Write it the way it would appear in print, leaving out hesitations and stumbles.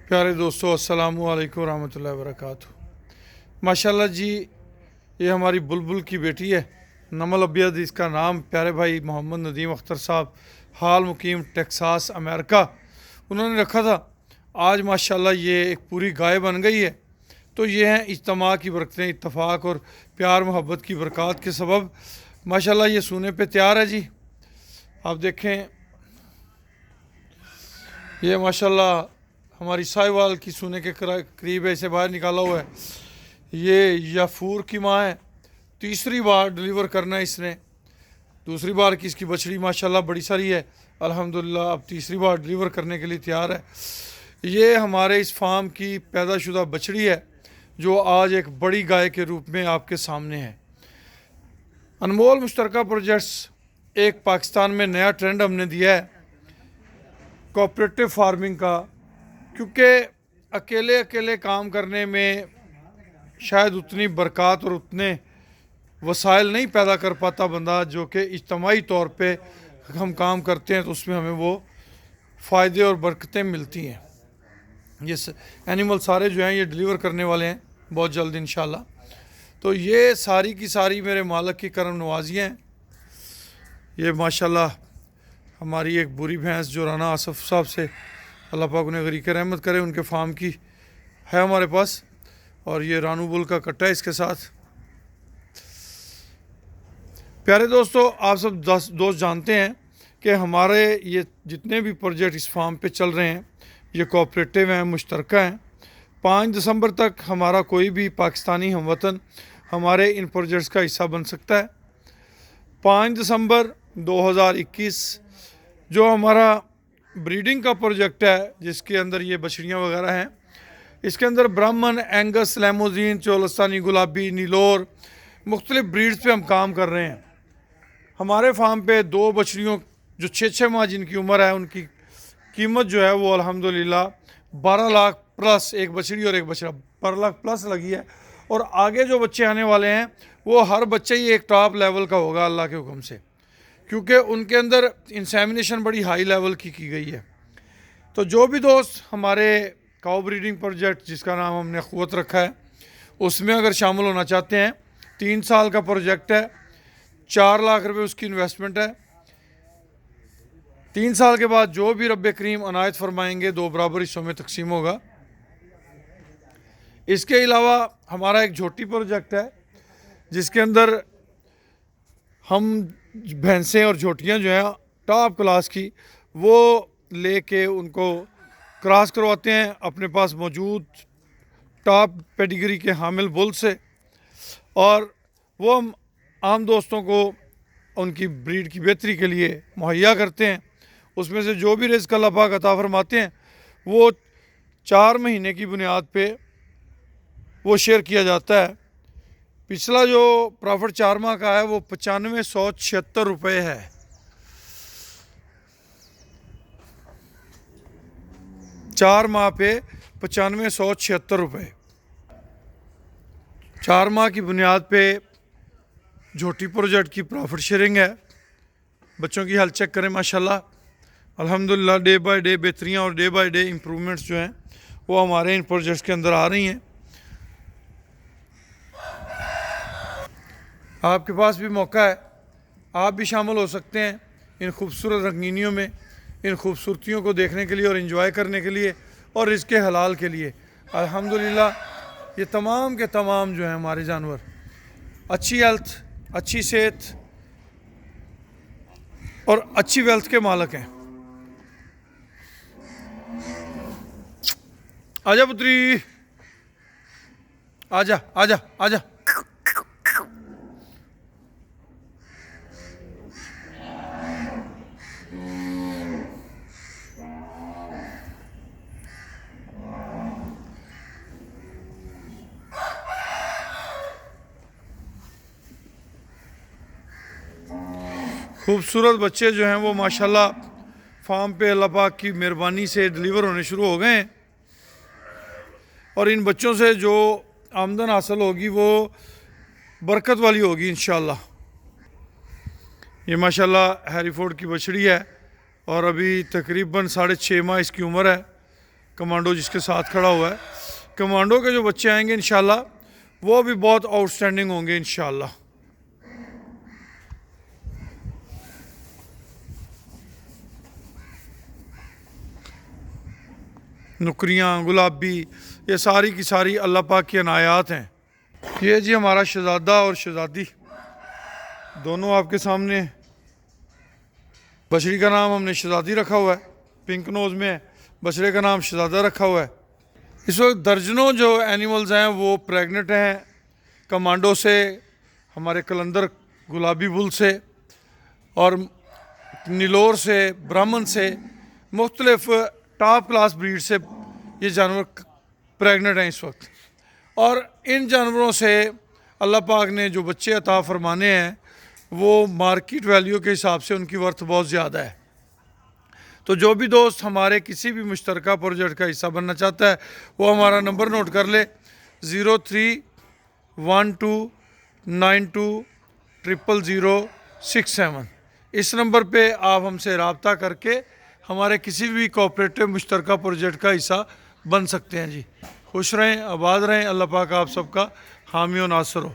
प्यारे दोस्तों, अस्सलामु अलैकुम रहमतुल्लाहि व बरकातुहू। माशाल्लाह जी, ये हमारी बुलबुल की बेटी है, नमल अबियद इसका नाम। प्यारे भाई मोहम्मद नदीम अख्तर साहब, हाल मुकीम टेक्सास अमेरिका, उन्होंने रखा था। आज माशाल्लाह ये एक पूरी गाय बन गई है। तो ये हैं इज्तमा की बरकतें, इत्तफाक और प्यार मोहब्बत की बरक़ात के सबब माशाल्लाह ये सूने पे तैयार है जी। आप देखें, ये माशाल्लाह हमारी साहिवाल की सूने के करीब है, इसे बाहर निकाला हुआ है। ये याफूर की माँ है, तीसरी बार डिलीवर करना है इसने। दूसरी बार की इसकी बछड़ी माशाल्लाह बड़ी सारी है, अल्हम्दुलिल्लाह अब तीसरी बार डिलीवर करने के लिए तैयार है। ये हमारे इस फार्म की पैदाशुदा बछड़ी है जो आज एक बड़ी गाय के रूप में आपके सामने है। अनमोल मुश्तरका प्रोजेक्ट्स एक पाकिस्तान में नया ट्रेंड हमने दिया है कोऑपरेटिव फार्मिंग का, क्योंकि अकेले अकेले काम करने में शायद उतनी बरक़ात और उतने वसाइल नहीं पैदा कर पाता बंदा जो कि इज्तमाही तौर पे हम काम करते हैं तो उसमें हमें वो फ़ायदे और बरकतें मिलती हैं। ये एनिमल सारे जो हैं ये डिलीवर करने वाले हैं बहुत जल्द इंशाल्लाह। तो ये सारी की सारी मेरे मालिक की करम नवाजियाँ हैं। ये माशाल्लाह हमारी एक बुरी भैंस जो राना आसफ साहब से अल्लाह पाक उन्हें गरीक रहमत करे, उनके फार्म की है हमारे पास। और ये रानू बुल का कट्टा है इसके साथ। प्यारे दोस्तों, आप सब दोस्त जानते हैं कि हमारे ये जितने भी प्रोजेक्ट इस फार्म पे चल रहे हैं ये कोऑपरेटिव हैं, मुश्तरका हैं। 5 दिसंबर तक हमारा कोई भी पाकिस्तानी हमवतन हमारे इन प्रोजेक्ट्स का हिस्सा बन सकता है। 5 दिसंबर 2021 जो हमारा ब्रीडिंग का प्रोजेक्ट है जिसके अंदर ये बछड़ियाँ वगैरह हैं, इसके अंदर ब्राह्मण, एंगस, लैमोजीन, चोलस्तानी गुलाबी, नीलोर मुख्तलिफ ब्रीड्स पे हम काम कर रहे हैं। हमारे फार्म पे 2 बछड़ियों जो 6-6 माह जिनकी उम्र है उनकी कीमत जो है वो अल्हम्दुलिल्लाह 12 लाख प्लस, एक बछड़ी और एक बछड़ा 12 लाख प्लस लगी है। और आगे जो बच्चे आने वाले हैं वो हर बच्चे ही एक टॉप लेवल का होगा अल्लाह के हुक्म से, क्योंकि उनके अंदर इंसेमिनेशन बड़ी हाई लेवल की गई है। तो जो भी दोस्त हमारे काउ ब्रीडिंग प्रोजेक्ट जिसका नाम हमने क़ुव्वत रखा है उसमें अगर शामिल होना चाहते हैं, 3 साल का प्रोजेक्ट है, 4 लाख रुपए उसकी इन्वेस्टमेंट है। 3 साल के बाद जो भी रब्बे करीम अनायत फरमाएंगे 2 बराबर हिस्सों में तकसीम होगा। इसके अलावा हमारा एक झोटी प्रोजेक्ट है जिसके अंदर हम भैंसें और झोटियाँ जो हैं टॉप क्लास की वो लेके उनको क्रॉस करवाते हैं अपने पास मौजूद टॉप पेडिग्री के हामिल बुल से, और वो हम आम दोस्तों को उनकी ब्रीड की बेहतरी के लिए मुहैया करते हैं। उसमें से जो भी रिज़्क़ अल्लाह पाक अता फरमाते हैं वो 4 महीने की बुनियाद पे वो शेयर किया जाता है। पिछला जो प्रॉफिट 4 माह का है वो 9576 रुपये है। चार माह पे 9576 रुपये 4 माह की बुनियाद पे झोटी प्रोजेक्ट की प्रॉफिट शेयरिंग है। बच्चों की हेल्थ चेक करें, माशाल्लाह अल्हम्दुलिल्लाह डे बाय डे बेहतरियाँ और डे बाय डे इम्प्रूवमेंट्स जो हैं वो हमारे इन प्रोजेक्ट्स के अंदर आ रही हैं। आपके पास भी मौका है, आप भी शामिल हो सकते हैं इन खूबसूरत रंगीनियों में, इन खूबसूरतियों को देखने के लिए और इन्जॉय करने के लिए और रिज़्क़ हलाल के लिए। अल्हम्दुलिल्लाह ये तमाम के तमाम जो हैं हमारे जानवर अच्छी हेल्थ, अच्छी सेहत और अच्छी वेल्थ के मालिक हैं। आजा पुत्री, आजा आजा आजा। खूबसूरत बच्चे जो हैं वो माशाल्लाह फार्म पे अल्लाह पाक की मेहरबानी से डिलीवर होने शुरू हो गए हैं, और इन बच्चों से जो आमदन हासिल होगी वो बरकत वाली होगी इंशाल्लाह। ये माशाल्लाह हैरीफोर्ड की बछड़ी है और अभी तकरीबन 6.5 माह इसकी उम्र है। कमांडो जिसके साथ खड़ा हुआ है। कमांडो के जो बच्चे आएंगे इंशाल्लाह वो भी बहुत आउटस्टैंडिंग होंगे इंशाल्लाह। नुकरियाँ, गुलाबी, ये सारी की सारी अल्लाह पाक की अनायात हैं। ये जी हमारा शहज़ादा और शहज़ादी दोनों आपके सामने। बछड़ी का नाम हमने शहज़ादी रखा हुआ है, पिंक नोज़ में है। बछड़े का नाम शहज़ादा रखा हुआ है। इस वक्त दर्जनों जो एनिमल्स हैं वो प्रेग्नेंट हैं, कमांडो से, हमारे कलंदर गुलाबी बुल से और नीलोर से, ब्राह्मण से, मुख्तलिफ टॉप क्लास ब्रीड से ये जानवर प्रेग्नेंट हैं इस वक्त। और इन जानवरों से अल्लाह पाक ने जो बच्चे अता फरमाने हैं वो मार्केट वैल्यू के हिसाब से उनकी वर्थ बहुत ज़्यादा है। तो जो भी दोस्त हमारे किसी भी मुश्तरका प्रोजेक्ट का हिस्सा बनना चाहता है वो हमारा नंबर नोट कर ले, 031292000067। इस नंबर पे आप हमसे रब्ता करके हमारे किसी भी कोऑपरेटिव मुश्तरका प्रोजेक्ट का हिस्सा बन सकते हैं जी। खुश रहें, आबाद रहें, अल्लाह पाक आप सबका हामी और नासर हो।